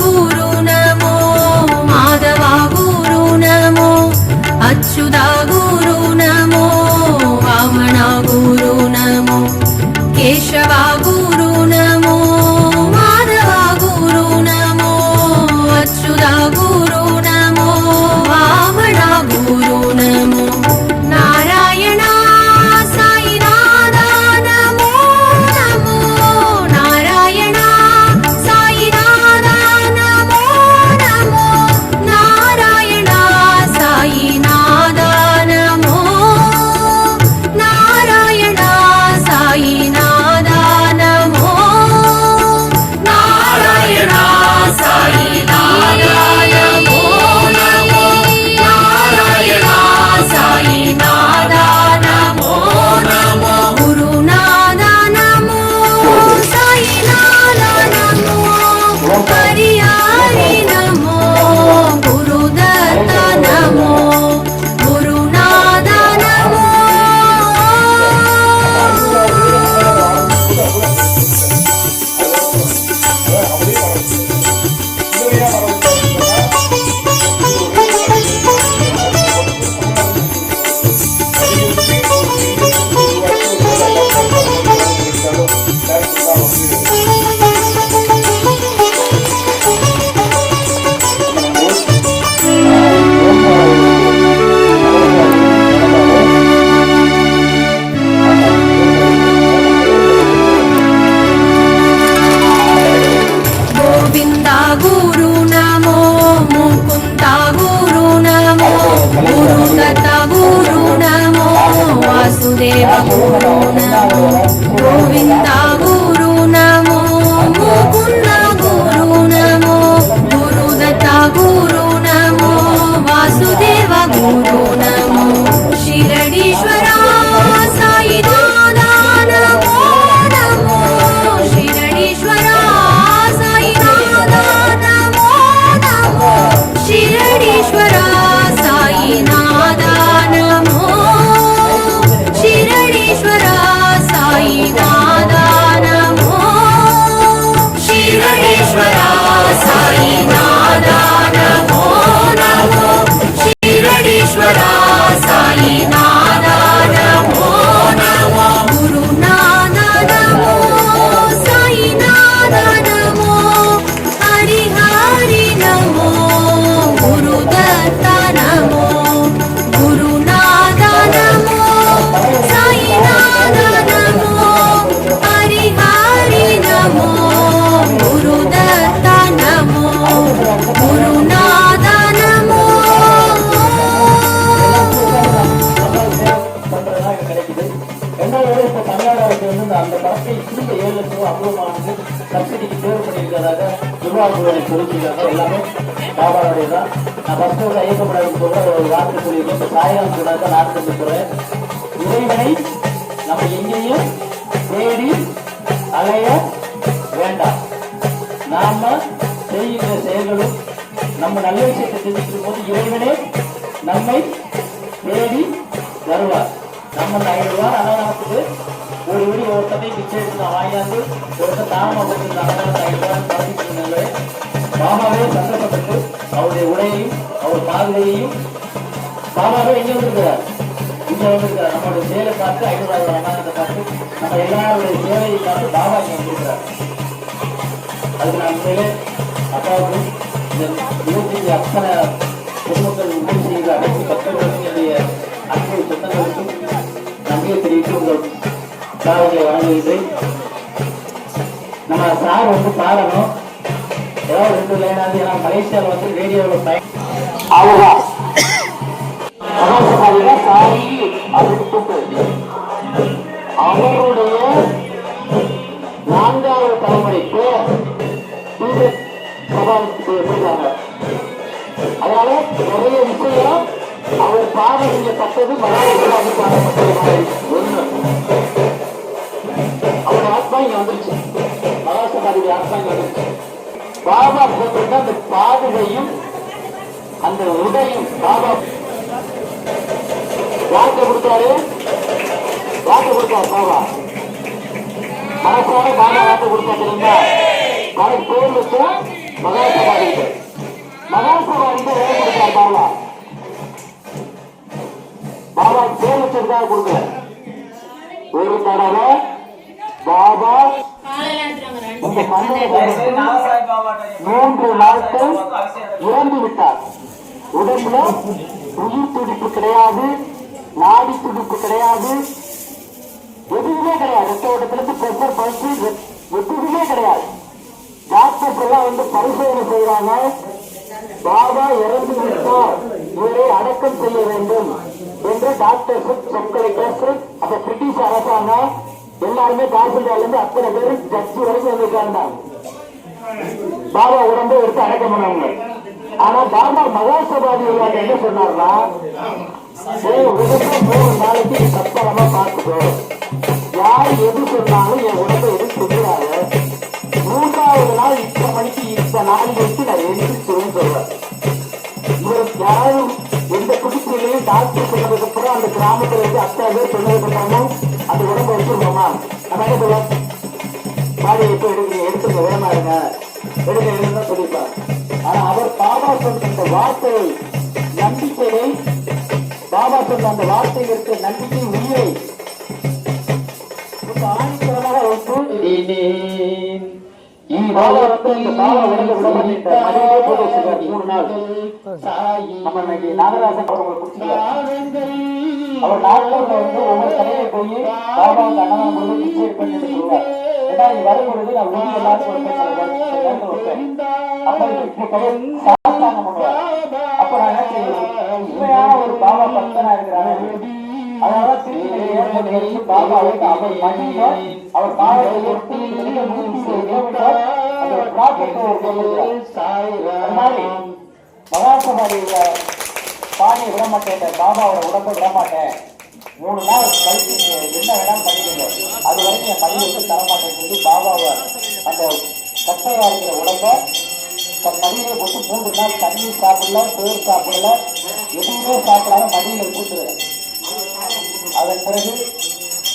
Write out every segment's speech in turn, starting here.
गुरु नमो माधवा गुरु नमो अच्युता गुरु नमो वामना गुरु नमो केशवा गुरु नमो माधवा गुरु नमो अच्युता गुरु नमो वामना गुरु नमो नारायणा वासुदेव गुरु नमो गोविंद गुरु नमो मुकुंद गुरु नमो गुरुदत्ता गुरु नमो वासुदेव गुरु नमो शिरडीश्वरा साईनाथा नमो नमो शिरडीश्वरा साईनाथा नमो नमो शिरडीश्वरा साईनाथा नमो शिरडीश्वरा साईनाथा नमो शिरडीश्वरा साईनाथा नमो नमो शिरडीश्वरा साईनाथा नमो नमो गुरुनाथ नमो साईनाथ नमो हरि हरि नमो गुरुदत्त नमो गुरुनाथ नमो साईनाथ नमो हरि हरि नमो गुरुदत्त नमो गुरुनाथ नमो அந்த படத்தை இந்த 7 லட்சம் ரூபாய் அபூர்வமானது சப்சிடிக்கு தேர்வு பண்ணியிருக்கிறதாக நிர்வாகத்துறை சொல்லியிருக்காங்க. எல்லாமே பாபாவுடைய தான். நான் ஃபர்ஸ்ட் ஒரு ஐயப்படாதுன்னு சொல்ற ஒரு வார்த்தை சொல்லியிருக்கேன். இப்போ சாயங்காலம் கூட தான் நான் சொல்றேன். இறைவனை நம்ம எங்கேயும் தேடி அலைய வேண்டாம். நாம செய்கிற செயல்களும் நம்ம நல்ல விஷயத்தை செஞ்சுக்கும் போது இறைவனே நம்மை தேடி வருவார். நம்ம 5 ரூபாய் அன்னதானத்துக்கு ஒரு வீடு ஒருத்தனையும் பிச்சை எடுத்து நான் வாங்கினாந்து ஒருத்தர் தானமாக கொடுத்துருந்தாங்க. 5 ரூபாய் பழகிட்டு பாபாவே சந்தோஷப்பட்டு அவருடைய உடையையும் அவர் பாதையையும் பாபாவே எங்க வந்திருக்கிறார், இங்க வந்திருக்கிறார். நம்மளுடைய சேலை பார்த்து 5 ரூபாய் அன்னதானத்தை பார்த்து நம்ம எல்லாருடைய சேவையை பார்த்து பாபா இங்க வந்திருக்கிறார். அதுக்கு நான் உண்மையிலே அப்பாவுக்கு இந்த 25 அத்தனை பொதுமக்கள் உதவி செய்கிற அனைத்து பக்தர்களுக்கும் என்னுடைய அன்பு சொந்தங்களுக்கும் நன்றியை தெரிவித்து உங்கள் சார்களை வழங்குகிறேன். நம்ம சார் வந்து பாடணும் ஏதாவது 2 லைனாவது. ஏன்னா மலேசியாவில் வந்து ரேடியோவில் அவ்வளோதான் சாரி அப்படின்னு கூப்பிட்டு அவருடைய 4வது தலைமுறைக்கு செய்யறாங்க. அதனால நிறைய விஷயம் அவர் பாடப்பட்டது ஒண்ணு. அவர் ஆத்மா இங்க வந்துருச்சு, மகாசபாதிய ஆத்மா இங்க வந்துருச்சு. பாபா போட்டிருக்க அந்த பாதுகையும் அந்த உடையும் பாபா வாக்கு கொடுத்தாரு. வாக்கு கொடுத்தாரு பாபா மனசார பாபா வாக்கு கொடுத்தா தெரியுமா? கணக்கு பேர் வச்சா மகாசபாதிக்கு வேலை கொடுத்தார் பாபா. பாபா பேர் வச்சிருக்காக கொடுக்கல. ஒரு தடவை பாபா இந்த மண்ணில் 3 நாட்கள் இறந்து விட்டார். உடம்புல உயிர் துடிப்பு கிடையாது, நாடி துடிப்பு கிடையாது, எதுவுமே கிடையாது. ரத்த ஓட்டத்திலிருந்து பிரஷர் பல்ஸ் எதுவுமே கிடையாது. டாக்டர்ஸ் எல்லாம் வந்து பரிசோதனை செய்யறாங்க. பாபா இறந்து விட்டார், இவரை அடக்கம் செய்ய வேண்டும் என்று டாக்டர்ஸ், சப் கலெக்டர்ஸ், அப்ப பிரிட்டிஷ் அரசாங்கம் எல்லாருமே தாசில்தார்ல இருந்து அத்தனை பேரும் ஜட்ஜி வரைக்கும் வந்திருக்காங்க. பாபா உடம்பை எடுத்து அடக்கம் பண்ணவங்க. ஆனா பாபா மகாசபாதி என்ன சொன்னார்னா, 3 நாளைக்கு சத்தமா பார்த்துக்கோ, யார் எது சொன்னாலும் என் உடம்பை எதுவும் சொல்லுறாங்க. 3வது நாள் இத்தனை மணிக்கு இந்த நாளைக்கு நான் எழுதி சொல்றேன். இவருக்கு யாரும் எந்த குடிசையிலையும் டாக்டர் சொன்னதுக்கு அப்புறம் அந்த கிராமத்துல இருந்து அத்தனை பேர் சொன்னதுக்கு அப்புறமும் அந்த உடம்பை வச்சிருக்கோமா, நம்ம என்ன சொல்லுவோம், பாடி எப்ப எடுத்துங்க வேகமா இருங்க எடுங்க சொல்லிப்பார். ஆனா அவர் பாபா சொன்ன இந்த வார்த்தையை, நம்பிக்கையை, பாபா சொன்ன அந்த வார்த்தையில் இருக்க நம்பிக்கை உயிரை ரொம்ப ஆணித்தரமாக வைத்து பாபா வந்து இந்த பாபா உடம்பை விட மாட்டேன் மனைவியே போட்டு வச்சிருக்காரு 3 நாள். நம்ம இன்னைக்கு நாகராஜன் அவர்களை குடிச்சிருக்காரு. அவர் நாட்கள்ல வந்து ஒவ்வொரு கடையில போய் பாபாவுக்கு அன்னதானம் கொடுத்து நிச்சயம் பண்ணிட்டு சொல்லுவார். ஏன்னா நீ வரும்பொழுது நான் உறுதி எல்லாருக்கும் வைப்பேன். அப்ப இப்ப கையை சாத்தாங்க பண்ணுவார். அப்ப நான் என்ன செய்வேன், உண்மையான ஒரு பாபா பக்தனா இருக்கிறாங்க. அதனால திருச்சி பாபாவுக்கு அவர் மணியில அவர் பாடத்தை எடுத்து மகாசபாதியில பாடியை விட மாட்டேன், பாபாவோட உடம்பை விட மாட்டேன், 3 நாள் கழிச்சு என்ன வேணாலும் பண்ணிக்கோங்க, அது வரைக்கும் என் மணி வந்து தரமாட்டேன்னு சொல்லி பாபாவை அந்த கட்டையா இருக்கிற உடம்ப தன் மடியிலே போட்டு 3 நாள் தண்ணீர் சாப்பிடல, சோறு சாப்பிடல, எதுவுமே சாப்பிடாம மடியில கூட்டுறேன். அதன் பிறகு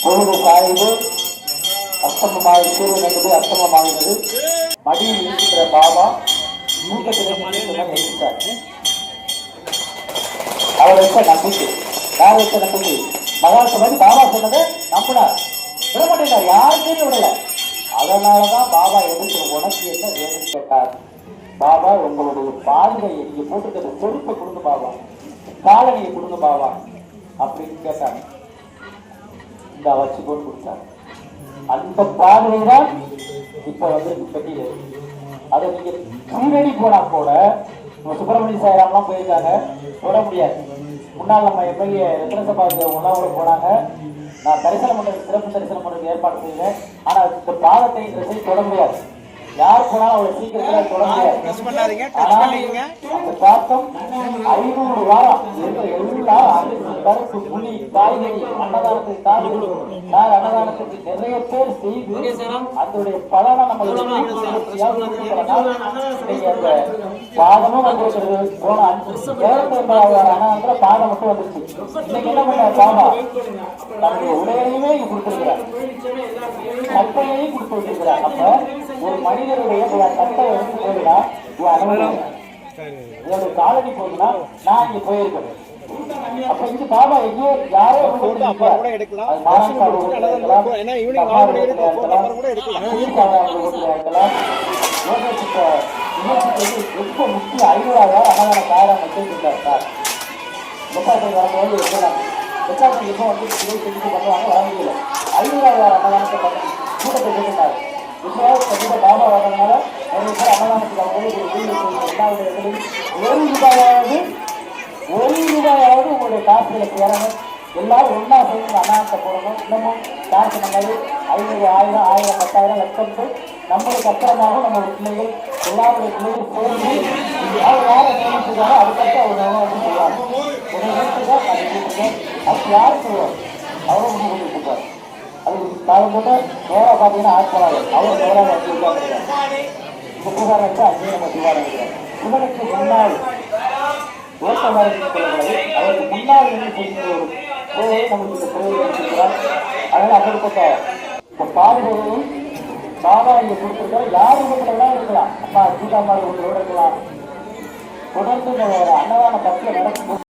பொழுது சாய்வு, அஸ்தமமாகி சூரியன் என்பது அஸ்தமமாகிறது. மடியில் இருக்கிற பாபா அவர் வச்ச நம்பிக்கை, யார் வச்ச நம்பிக்கை, மகாசபாதி பாபா சொன்னதை நம்பினார், விட மாட்டேங்கிறார், யாருமே விடல. அதனாலதான் பாபா எடுத்து உனக்கு என்ன வேணும்னு கேட்டார். பாபா உங்களுடைய பாதுகை நீங்க போட்டுக்கிற செருப்பை கொடுங்க பாபா, காலனியை கொடுங்க பாபா அப்படின்னு கேட்டாங்க. இந்த வச்சு போட்டு கொடுத்தாங்க. அந்த பாதுகை தான் இப்ப வந்து பெட்டியில. அதை நீங்க கீழடி போனா கூட சுப்பிரமணிய சாய்ராம்லாம் போயிருக்காங்க, போட முடியாது. முன்னாள் நம்ம எம்எல்ஏ ரத்னசபாதி உணவோட போனாங்க. நான் தரிசனம் பண்றது, சிறப்பு தரிசனம் பண்றதுக்கு ஏற்பாடு செய்வேன். ஆனா இந்த பாதத்தை தொட முடியாது, யார் போனாலும் அவ்வளவு சீக்கிரத்துல தொட முடியாது. அந்த பாத்தம் 500 வாரம் எல்லா கருப்பு புளி காய்கறி அன்னதானத்துக்கு அன்னதானத்துக்கு நிறைய பேர் செய்து அதனுடைய பலனை நம்ம பாதமும் வந்திருக்கிறது. போன 250,000 அன்னதானத்துல பாதம் மட்டும் வந்துருச்சு. இன்னைக்கு என்ன பண்ண பாபா நம்முடைய உடையையுமே கொடுத்திருக்கிறார், கற்பனையையும் கொடுத்து வச்சிருக்கிறார். அப்ப ஒரு மனிதனுடைய கட்டை வந்து போயிடா என்னுடைய காலனி போகுதுன்னா நான் இங்க போயிருக்கேன். அப்ப இங்க பாபா எங்கேயோ யாரோ இருக்கலாம், ரொம்ப முக்கிய 5,000 அன்னதான காரணம் வச்சிருக்காரு சார். முக்காசை வரும்போது இருக்கலாம், முக்காசை எப்போ வந்து செஞ்சு பண்ணுவாங்க, வர முடியல. 5,000 அன்னதானத்தை கூட்டத்தை கேட்டுட்டாரு. எப்பயாவது கண்டிப்பா பாபா வர்றதுனால நிறைய பேர் அன்னதானத்துக்கு ஒரு ரூபாயாவது உங்களுடைய காசுகளுக்கு வரணும். எல்லாரும் ஒன்னா சேர்ந்து அன்னதானத்தை போடணும். இன்னமும் காசு நம்மளது 500, 1000, 1000, 10,000, லட்சம் நம்மளுக்கு அப்புறமாக நம்மளுடைய பிள்ளைகள் எல்லாருடைய பிள்ளைகள் சேர்ந்து அவர் யாரை நியமிச்சிருக்காரோ அதுக்கப்புறம் அவர் வந்து சொல்லுவாங்க, உடைய வீட்டுக்கா அது யாரும் சொல்லுவார், அவரும் முடிவு பண்ணிட்டு அது காலம் போட்டு நேராக பார்த்தீங்கன்னா ஆட்கொள்ளாது. அவர் நேராக வச்சிருக்காங்க. இந்த புகார் வச்சு அங்கேயே நம்ம திவாரம் இருக்கிறோம். இவனுக்கு முன்னாள் ஓட்டமாரி சொல்லக்கூடாது, அவருக்கு முன்னாள் என்ன செய்கிற ஒரு கோயை நம்மளுக்கு இந்த கோயில் வச்சிருக்கிறார். அதனால அப்படிப்பட்ட இந்த பாதுகாப்பையும் பாபா இங்க கொடுத்துருக்கோம். யார் உங்களெல்லாம் இருக்கலாம், அம்மா சீதாமாரி உங்களோட இருக்கலாம். தொடர்ந்து இந்த அன்னதான பக்தியை நடக்கும்